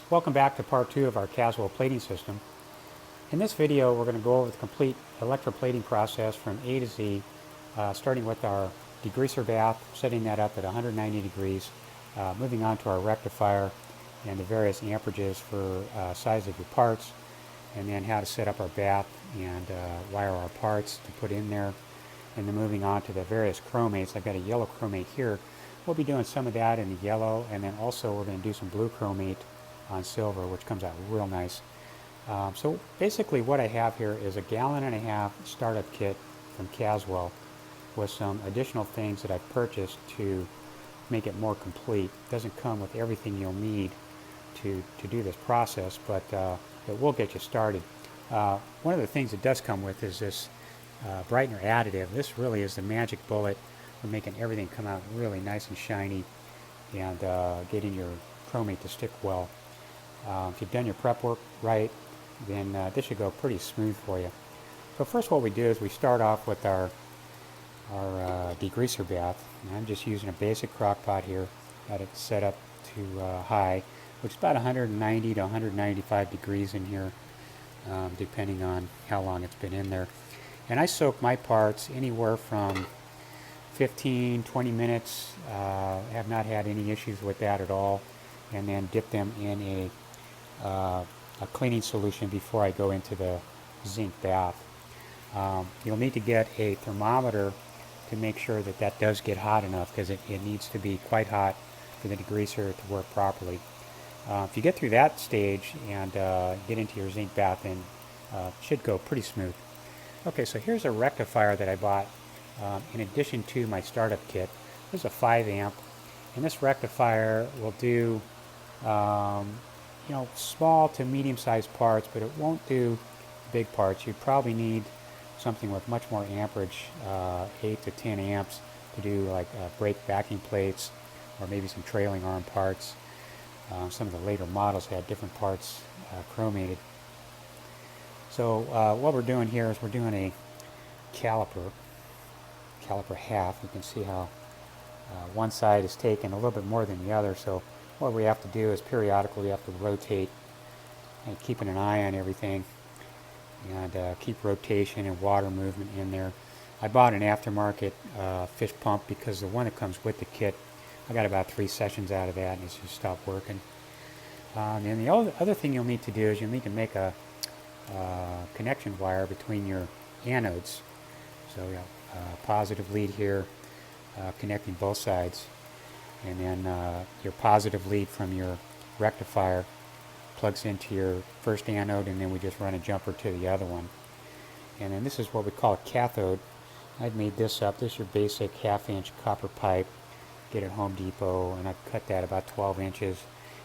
Welcome back to part 2 of our Caswell plating system. In this video we're going to go over the complete electroplating process from A to Z, starting with our degreaser bath, setting that up at 190 degrees, moving on to our rectifier and the various amperages for size of your parts, and then how to set up our bath and wire our parts to put in there, and then moving on to the various chromates. I've got a yellow chromate here. We'll be doing some of that in the yellow, and then also we're going to do some blue chromate on silver, which comes out real nice. So basically what I have here is a 1.5 gallon startup kit from Caswell with some additional things that I've purchased to make it more complete. It doesn't come with everything you'll need to do this process, but it will get you started. One of the things it does come with is this brightener additive. This really is the magic bullet for making everything come out really nice and shiny and getting your chromate to stick well. If you've done your prep work right, then this should go pretty smooth for you. So first what we do is we start off with our degreaser bath. And I'm just using a basic crock pot here. Got it set up to high, which is about 190 to 195 degrees in here, depending on how long it's been in there. And I soak my parts anywhere from 15-20 minutes. Have not had any issues with that at all. And then dip them in a cleaning solution before I go into the zinc bath. You'll need to get a thermometer to make sure that that does get hot enough, because it needs to be quite hot for the degreaser to work properly. If you get through that stage and get into your zinc bath, then it should go pretty smooth. Okay, so here's a rectifier that I bought in addition to my startup kit. This is a 5 amp, and this rectifier will do small to medium-sized parts, but it won't do big parts. You'd probably need something with much more amperage, 8 to 10 amps, to do like brake backing plates or maybe some trailing arm parts. Some of the later models had different parts chromated. So what we're doing here is we're doing a caliper half. You can see how one side is taken a little bit more than the other, so what we have to do is periodically we have to rotate and keeping an eye on everything and keep rotation and water movement in there. I bought an aftermarket fish pump because the one that comes with the kit, I got about 3 sessions out of that and it's just stopped working. And the other thing you'll need to do is you'll need to make a connection wire between your anodes. So you have positive lead here connecting both sides, and then your positive lead from your rectifier plugs into your first anode, and then we just run a jumper to the other one. And then this is what we call a cathode. I've made this up. This is your basic 1/2 inch copper pipe. Get it at Home Depot, and I've cut that about 12 inches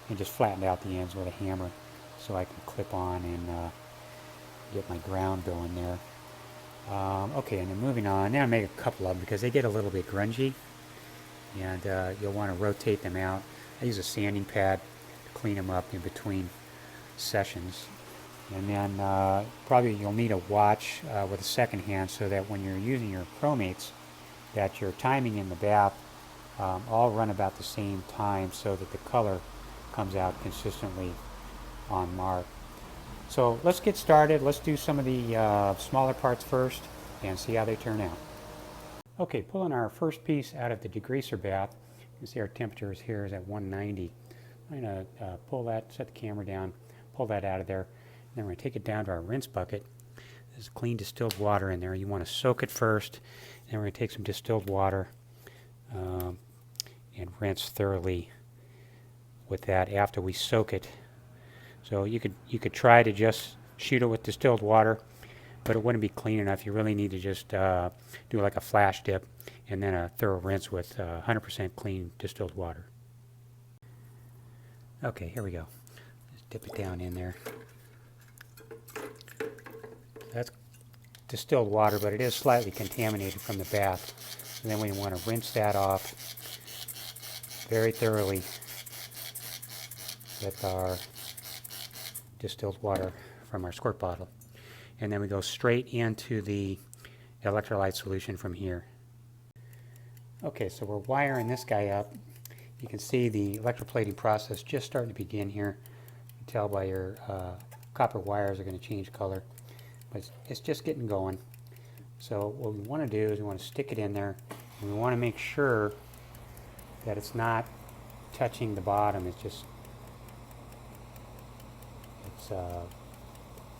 and just flattened out the ends with a hammer so I can clip on and get my ground going there. Okay, and then moving on. Now I make a couple of them because they get a little bit grungy, and you'll want to rotate them out. I use a sanding pad to clean them up in between sessions. And then probably you'll need a watch with a second hand so that when you're using your chromates, that your timing in the bath all run about the same time so that the color comes out consistently on mark. So let's get started. Let's do some of the smaller parts first and see how they turn out. Okay, pulling our first piece out of the degreaser bath. You can see our temperature here is at 190. I'm going to pull that, set the camera down, pull that out of there. And then we're going to take it down to our rinse bucket. There's clean distilled water in there. You want to soak it first, and we're going to take some distilled water and rinse thoroughly with that after we soak it. So you could try to just shoot it with distilled water, but it wouldn't be clean enough. You really need to just do like a flash dip and then a thorough rinse with 100% clean distilled water. Okay, here we go. Just dip it down in there. That's distilled water, but it is slightly contaminated from the bath. And then we want to rinse that off very thoroughly with our distilled water from our squirt bottle. And then we go straight into the electrolyte solution from here. Okay, so we're wiring this guy up. You can see the electroplating process just starting to begin here. tell by your copper wires are going to change color, but it's just getting going. So what we want to do is we want to stick it in there, and we want to make sure that it's not touching the bottom. It's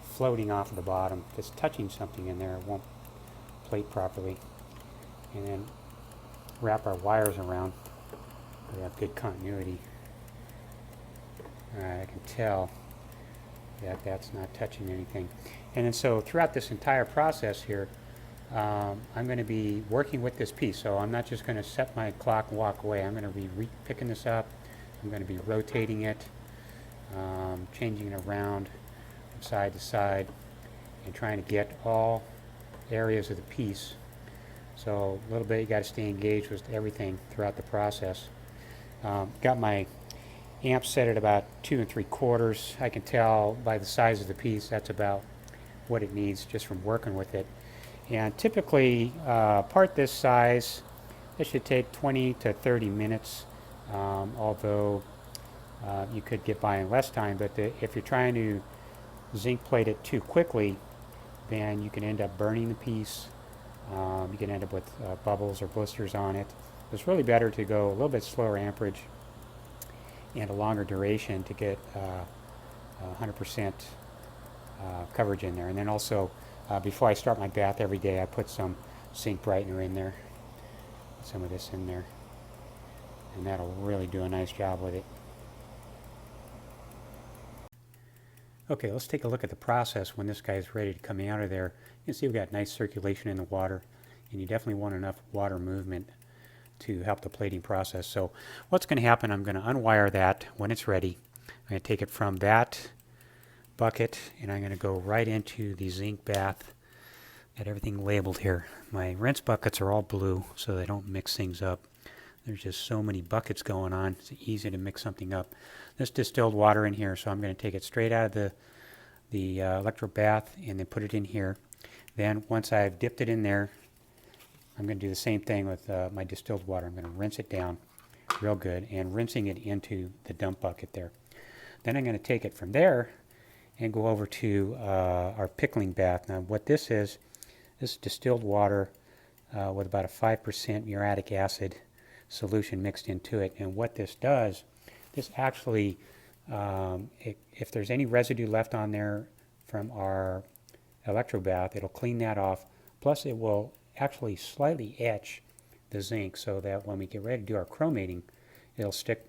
floating off of the bottom. If it's touching something in there, it won't plate properly. And then wrap our wires around. We have good continuity. I can tell that that's not touching anything. And then so throughout this entire process here, I'm going to be working with this piece. So I'm not just going to set my clock and walk away. I'm going to be picking this up. I'm going to be rotating it, changing it around from side to side, and trying to get all areas of the piece. So a little bit, you got to stay engaged with everything throughout the process. Got my amp set at about 2 3/4. I can tell by the size of the piece that's about what it needs just from working with it. And typically, part this size, it should take 20 to 30 minutes, although you could get by in less time. But if you're trying to zinc plate it too quickly, then you can end up burning the piece. You can end up with bubbles or blisters on it. It's really better to go a little bit slower amperage and a longer duration to get 100% coverage in there. And then also, before I start my bath every day, I put some zinc brightener in there, some of this in there, and that'll really do a nice job with it. Okay, let's take a look at the process when this guy is ready to come out of there. You can see we've got nice circulation in the water, and you definitely want enough water movement to help the plating process. So what's going to happen, I'm going to unwire that when it's ready. I'm going to take it from that bucket, and I'm going to go right into the zinc bath. Got everything labeled here. My rinse buckets are all blue so they don't mix things up. There's just so many buckets going on. It's easy to mix something up. There's distilled water in here, so I'm going to take it straight out of the electro bath and then put it in here. Then once I've dipped it in there, I'm going to do the same thing with my distilled water. I'm going to rinse it down real good and rinsing it into the dump bucket there. Then I'm going to take it from there and go over to our pickling bath. Now what this is distilled water with about a 5% muriatic acid solution mixed into it. And what this does, this actually, if there's any residue left on there from our electro bath, it'll clean that off. Plus it will actually slightly etch the zinc so that when we get ready to do our chromating, it'll stick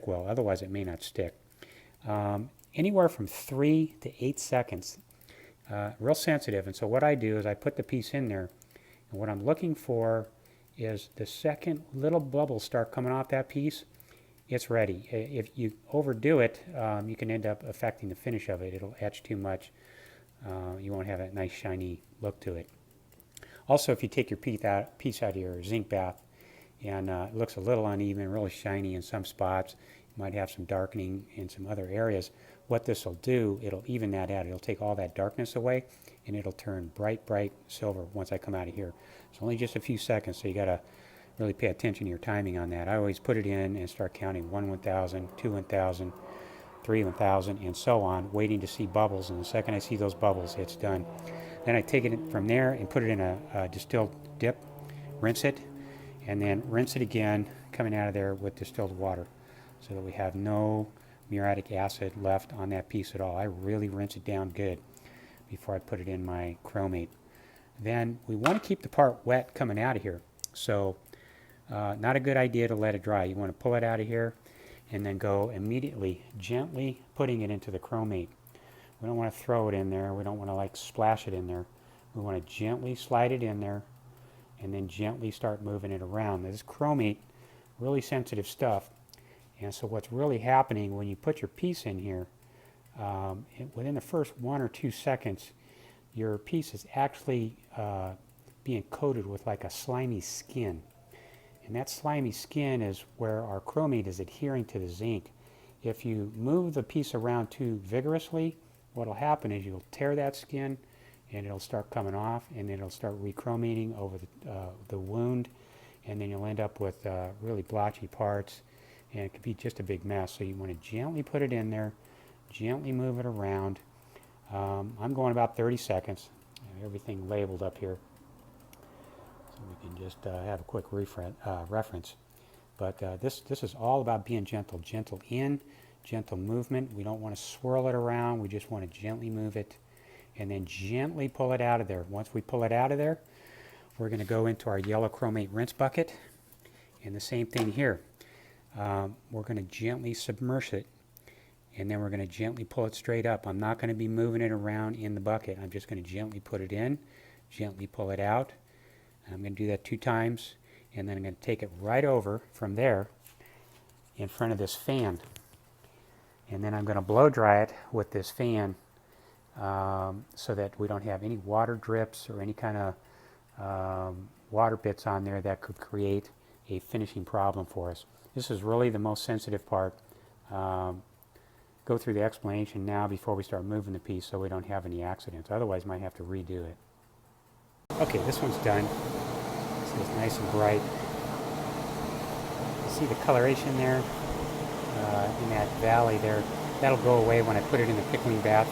well. Otherwise it may not stick. Anywhere from 3 to 8 seconds, real sensitive. And so what I do is I put the piece in there, and what I'm looking for is the second little bubbles start coming off that piece, it's ready. If you overdo it, you can end up affecting the finish of it. It'll etch too much. You won't have that nice shiny look to it. Also, if you take your piece out of your zinc bath and it looks a little uneven, really shiny in some spots, you might have some darkening in some other areas, what this will do, it'll even that out. It'll take all that darkness away and it'll turn bright, bright silver once I come out of here. It's only just a few seconds, so you got to really pay attention to your timing on that. I always put it in and start counting 1 1000, 2 1000, 3 1000, and so on, waiting to see bubbles. And the second I see those bubbles, it's done. Then I take it from there and put it in a distilled dip, rinse it, and then rinse it again, coming out of there with distilled water, so that we have no muriatic acid left on that piece at all. I really rinse it down good before I put it in my chromate. Then we want to keep the part wet coming out of here. So not a good idea to let it dry. You want to pull it out of here and then go immediately, gently putting it into the chromate. We don't want to throw it in there. We don't want to like splash it in there. We want to gently slide it in there and then gently start moving it around. This chromate, really sensitive stuff. And so what's really happening when you put your piece in here, within the first 1 or 2 seconds, your piece is actually being coated with like a slimy skin. And that slimy skin is where our chromate is adhering to the zinc. If you move the piece around too vigorously, what will happen is you'll tear that skin and it'll start coming off, and then it'll start rechromating over the wound, and then you'll end up with really blotchy parts, and it could be just a big mess. So you want to gently put it in there, gently move it around. I'm going about 30 seconds. I have everything labeled up here, so we can just have a quick reference. But this is all about being gentle. Gentle in, gentle movement. We don't want to swirl it around. We just want to gently move it and then gently pull it out of there. Once we pull it out of there, we're going to go into our yellow chromate rinse bucket. And the same thing here. We're going to gently submerge it, and then we're going to gently pull it straight up. I'm not going to be moving it around in the bucket. I'm just going to gently put it in, gently pull it out. I'm going to do that 2 times, and then I'm going to take it right over from there in front of this fan. And then I'm going to blow dry it with this fan so that we don't have any water drips or any kind of water bits on there that could create a finishing problem for us. This is really the most sensitive part. Go through the explanation now before we start moving the piece so we don't have any accidents. Otherwise, might have to redo it. Okay, this one's done. This is nice and bright. You see the coloration there in that valley there. That'll go away when I put it in the pickling bath.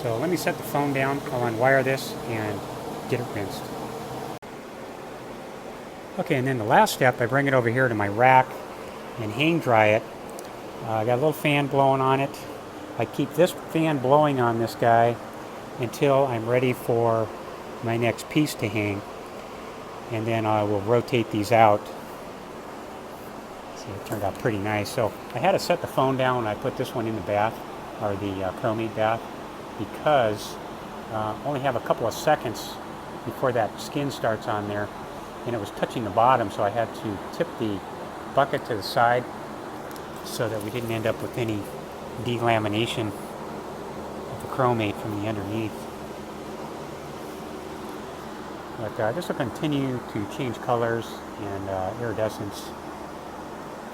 So let me set the phone down. I'll unwire this and get it rinsed. Okay, and then the last step, I bring it over here to my rack and hang dry it. I got a little fan blowing on it. I keep this fan blowing on this guy until I'm ready for my next piece to hang. And then I will rotate these out. See, it turned out pretty nice. So I had to set the phone down when I put this one in the bath, or the chromate bath, because I only have a couple of seconds before that skin starts on there. And it was touching the bottom, so I had to tip the bucket to the side so that we didn't end up with any delamination of the chromate from the underneath. But this will continue to change colors and iridescence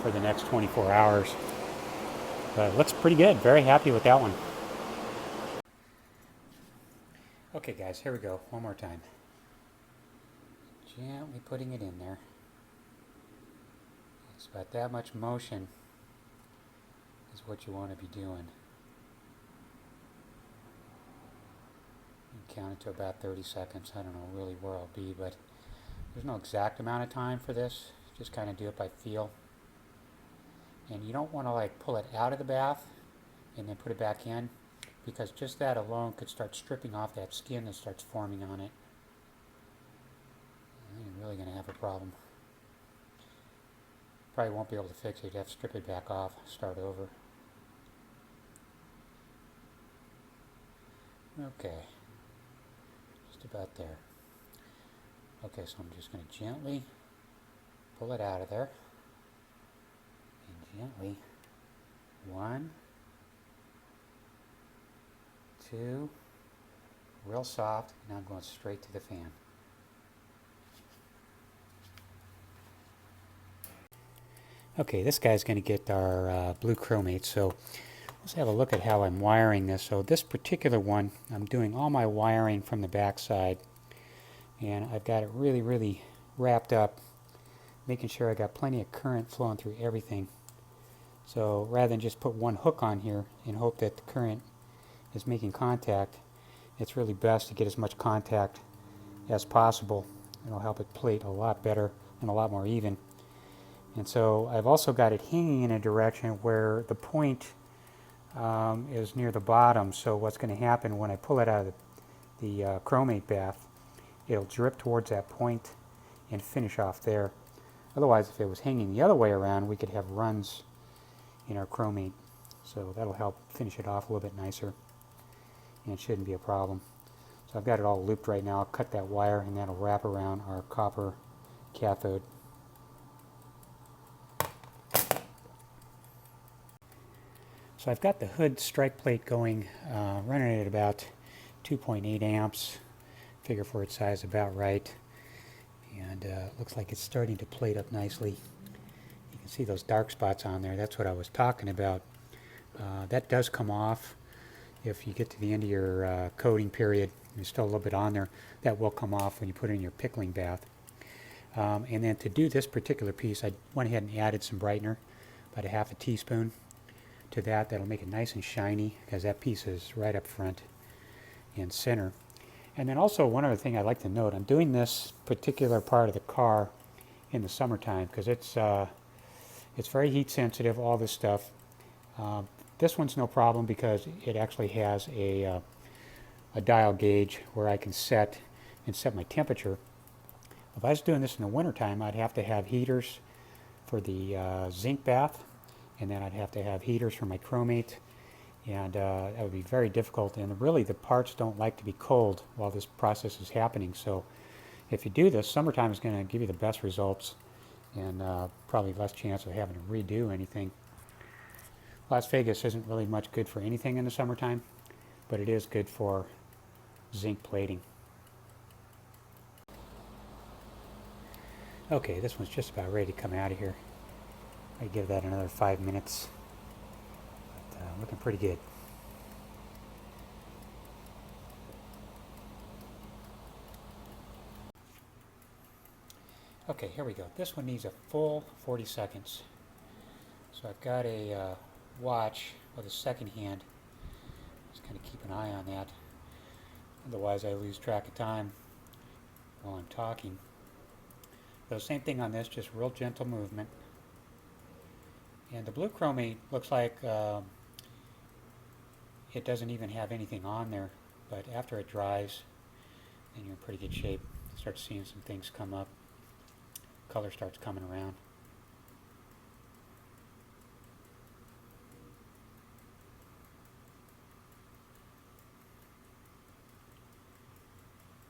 for the next 24 hours. But it looks pretty good. Very happy with that one. Okay guys, here we go. One more time. Gently putting it in there. It's about that much motion is what you want to be doing. And count it to about 30 seconds. I don't know really where I'll be, but there's no exact amount of time for this. Just kind of do it by feel. And you don't want to like pull it out of the bath and then put it back in, because just that alone could start stripping off that skin that starts forming on it. You're really going to have a problem. Probably won't be able to fix it. You have to strip it back off, start over. Okay, just about there. Okay, so I'm just going to gently pull it out of there. And gently, 1, 2, real soft, and I'm going straight to the fan. Okay, this guy's going to get our blue chromate, so let's have a look at how I'm wiring this. So this particular one, I'm doing all my wiring from the back side, and I've got it really wrapped up, making sure I got plenty of current flowing through everything. So rather than just put one hook on here and hope that the current is making contact, it's really best to get as much contact as possible. It'll help it plate a lot better and a lot more even. And so I've also got it hanging in a direction where the point is near the bottom. So what's going to happen when I pull it out of the chromate bath, it'll drip towards that point and finish off there. Otherwise, if it was hanging the other way around, we could have runs in our chromate. So that'll help finish it off a little bit nicer, and it shouldn't be a problem. So I've got it all looped right now. I'll cut that wire and that'll wrap around our copper cathode. So I've got the hood strike plate going, running at about 2.8 amps. Figure for its size about right. And looks like it's starting to plate up nicely. You can see those dark spots on there. That's what I was talking about. That does come off if you get to the end of your coating period. There's still a little bit on there. That will come off when you put it in your pickling bath. And then to do this particular piece, I went ahead and added some brightener, about a half a teaspoon, to that. That'll make it nice and shiny because that piece is right up front and center. And then also one other thing I'd like to note, I'm doing this particular part of the car in the summertime because it's very heat sensitive, all this stuff. This one's no problem because it actually has a dial gauge where I can set my temperature. If I was doing this in the wintertime, I'd have to have heaters for the zinc bath, and then I'd have to have heaters for my chromate, and that would be very difficult. And really, the parts don't like to be cold while this process is happening. So if you do this, summertime is going to give you the best results, and probably less chance of having to redo anything. Las Vegas isn't really much good for anything in the summertime, but it is good for zinc plating. Okay, this one's just about ready to come out of here. I give that another 5 minutes, but looking pretty good. Okay, here we go. This one needs a full 40 seconds. So I've got a watch with a second hand. Just kind of keep an eye on that. Otherwise I lose track of time while I'm talking. So same thing on this, just real gentle movement. And the blue chromate looks like it doesn't even have anything on there, but after it dries, then you're in pretty good shape. Start seeing some things come up. Color starts coming around.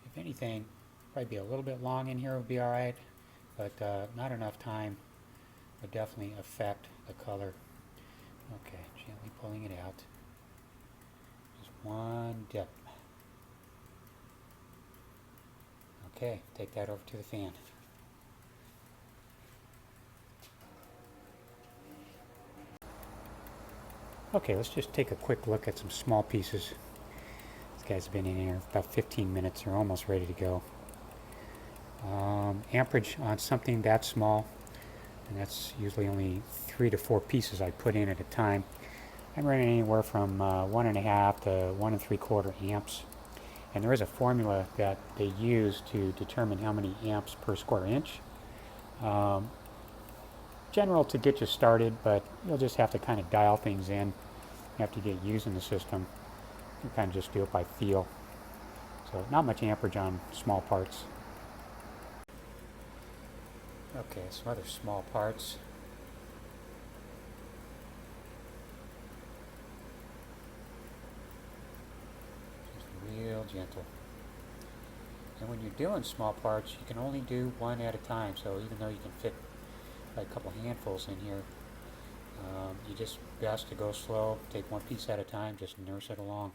If anything, probably be a little bit long in here would be alright, but not enough time would definitely affect the color. Okay, gently pulling it out. Just one dip. Okay, take that over to the fan. Okay, let's just take a quick look at some small pieces. This guy's been in here about 15 minutes. They're almost ready to go. Amperage on something that small, and that's usually only 3 to 4 pieces I put in at a time. I'm running anywhere from 1.5 to 1 3/4 amps. And there is a formula that they use to determine how many amps per square inch. General to get you started, but you'll just have to kind of dial things in after you get using the system. You kind of just do it by feel. So not much amperage on small parts. Okay, some other small parts. Just real gentle. And when you're doing small parts, you can only do one at a time. So even though you can fit like a couple handfuls in here, you just best to go slow, take one piece at a time, just nurse it along.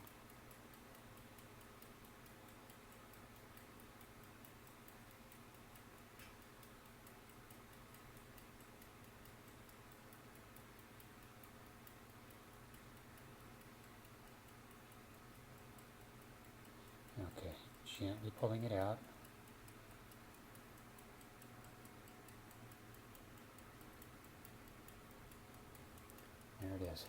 Okay, gently pulling it out. There it is.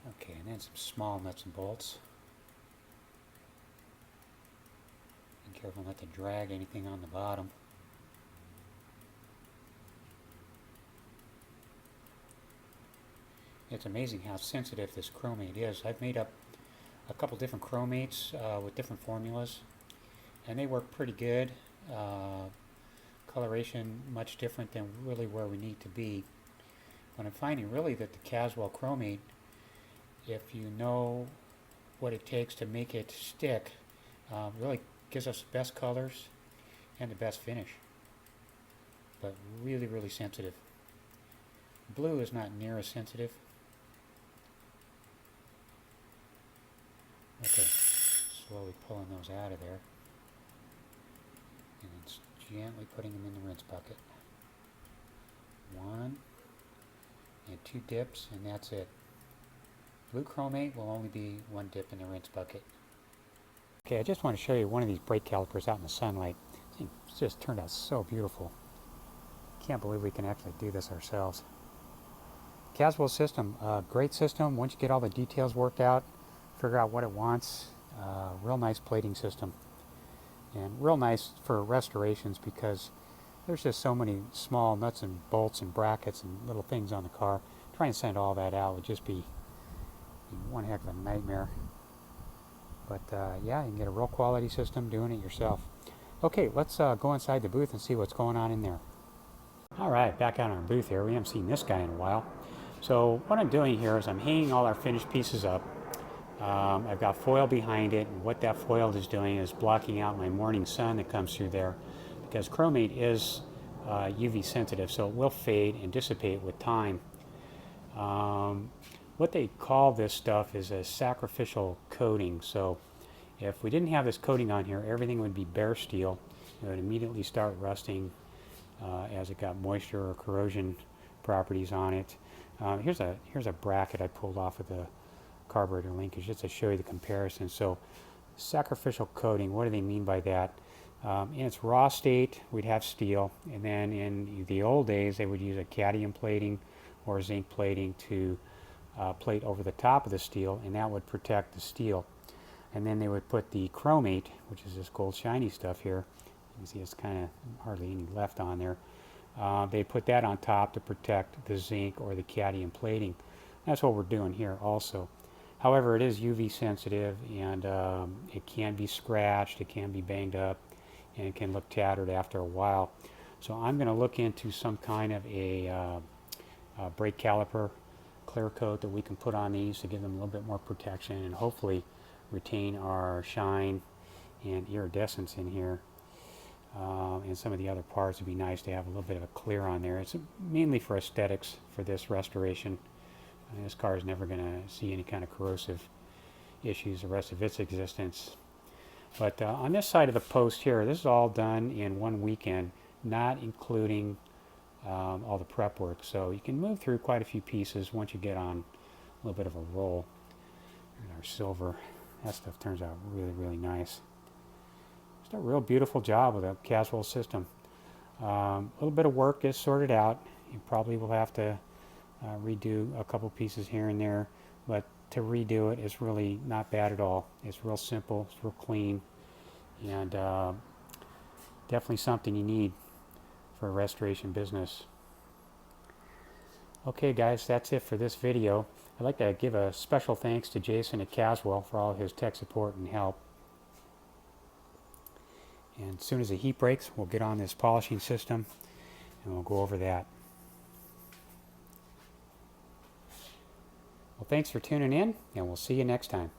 Okay, and then some small nuts and bolts. Be careful not to drag anything on the bottom. It's amazing how sensitive this chromate is. I've made up a couple different chromates with different formulas, and they work pretty good. Coloration much different than really where we need to be. But I'm finding really that the Caswell chromate, if you know what it takes to make it stick, really gives us the best colors and the best finish. But really, really sensitive. Blue is not near as sensitive. Okay, slowly pulling those out of there. And then gently putting them in the rinse bucket. 1 and 2 dips, and that's it. Blue chromate will only be 1 dip in the rinse bucket. Okay, I just want to show you one of these brake calipers out in the sunlight. It's just turned out so beautiful. Can't believe we can actually do this ourselves. Caswell system, great system. Once you get all the details worked out, figure out what it wants, real nice plating system. And real nice for restorations because there's just so many small nuts and bolts and brackets and little things on the car. Try and send all that out would just be one heck of a nightmare. But yeah, you can get a real quality system doing it yourself. Okay, let's go inside the booth and see what's going on in there. Alright, back out in our booth here. We haven't seen this guy in a while. So what I'm doing here is I'm hanging all our finished pieces up. I've got foil behind it, and what that foil is doing is blocking out my morning sun that comes through there, because chromate is UV sensitive, so it will fade and dissipate with time. What they call this stuff is a sacrificial coating. So if we didn't have this coating on here, everything would be bare steel. It would immediately start rusting as it got moisture or corrosion properties on it. Here's a bracket I pulled off of the carburetor linkage just to show you the comparison. So sacrificial coating, what do they mean by that? In its raw state, we'd have steel, and then in the old days, they would use a cadmium plating or zinc plating to plate over the top of the steel, and that would protect the steel. And then they would put the chromate, which is this gold shiny stuff here. You can see it's kind of hardly any left on there. They put that on top to protect the zinc or the cadmium plating. That's what we're doing here also. However, it is UV sensitive, and it can be scratched, it can be banged up, and it can look tattered after a while. So I'm going to look into some kind of a brake caliper clear coat that we can put on these to give them a little bit more protection and hopefully retain our shine and iridescence in here. And some of the other parts would be nice to have a little bit of a clear on there. It's mainly for aesthetics for this restoration. This car is never going to see any kind of corrosive issues the rest of its existence. But on this side of the post here, this is all done in one weekend, not including all the prep work. So you can move through quite a few pieces once you get on a little bit of a roll. Here's our silver. That stuff turns out really, really nice. Just a real beautiful job with a Caswell system. A little bit of work is sorted out. You probably will have to redo a couple pieces here and there, but to redo it is really not bad at all. It's real simple, it's real clean, and definitely something you need for a restoration business. Okay guys, that's it for this video. I'd like to give a special thanks to Jason at Caswell for all his tech support and help. And as soon as the heat breaks, we'll get on this polishing system and we'll go over that. Well, thanks for tuning in, and we'll see you next time.